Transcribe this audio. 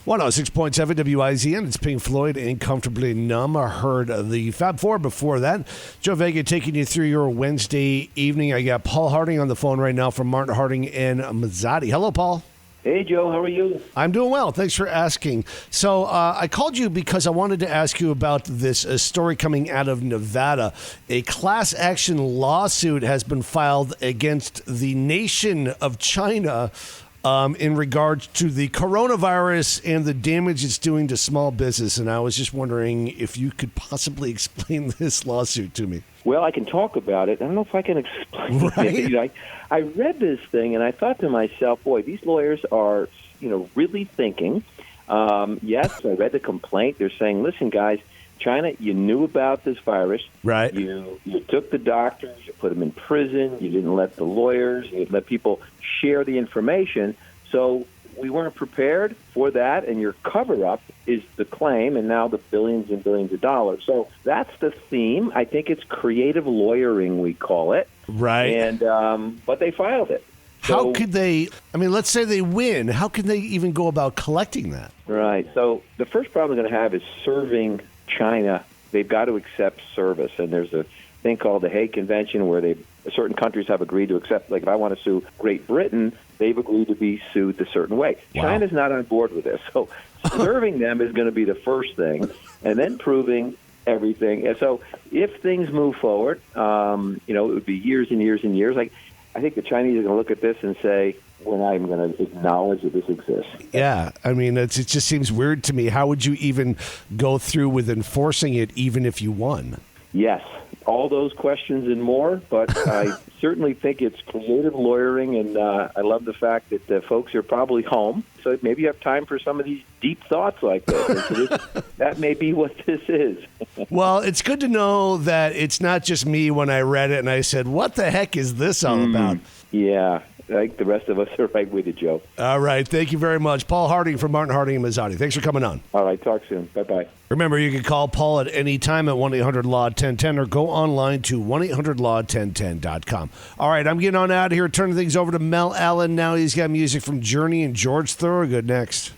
106.7 WIZN. It's Pink Floyd and Comfortably Numb. I heard the Fab Four before that. Joe Vega taking you through your Wednesday evening. I got Paul Harding on the phone right now from Martin Harding and Mazzotti. Hello, Paul. Hey, Joe. How are you? I'm doing well. Thanks for asking. So I called you because I wanted to ask you about this story coming out of Nevada. A class action lawsuit has been filed against the nation of China in regards to the coronavirus and the damage it's doing to small business. And I was just wondering if you could possibly explain this lawsuit to me. Well, I can talk about it. I don't know if I can explain it. Right? I read this thing, and I thought to myself, boy, these lawyers are, really thinking. Yes, I read the complaint. They're saying, listen, guys, China, you knew about this virus. Right. You took the doctors, you put them in prison, you didn't let the lawyers, you didn't let people share the information. So we weren't prepared for that, and your cover-up is the claim, and now the billions and billions of dollars. So that's the theme. I think it's creative lawyering, we call it. Right. And but they filed it. How could they, let's say they win. How can they even go about collecting that? Right. So the first problem they're going to have is serving China. They've got to accept service, and there's a thing called the Hague Convention where certain countries have agreed to accept, like if I want to sue Great Britain, they've agreed to be sued a certain way. Wow. China's not on board with this. So serving them is going to be the first thing, and then proving everything. And so if things move forward, it would be years and years and years. Like I think the Chinese are going to look at this and say, we're not even going to acknowledge that this exists. Yeah, it just seems weird to me. How would you even go through with enforcing it even if you won? Yes, all those questions and more, but I certainly think it's creative lawyering, and I love the fact that the folks are probably home, so maybe you have time for some of these deep thoughts like this. And so that may be what this is. Well, it's good to know that it's not just me when I read it and I said, what the heck is this all about? Yeah. I think the rest of us are right with you, Joe. All right. Thank you very much. Paul Harding from Martin Harding and Mazzotti. Thanks for coming on. All right. Talk soon. Bye-bye. Remember, you can call Paul at any time at 1-800-LAW-1010 or go online to 1-800-LAW-1010.com. All right. I'm getting on out of here, turning things over to Mel Allen. Now he's got music from Journey and George Thorogood next.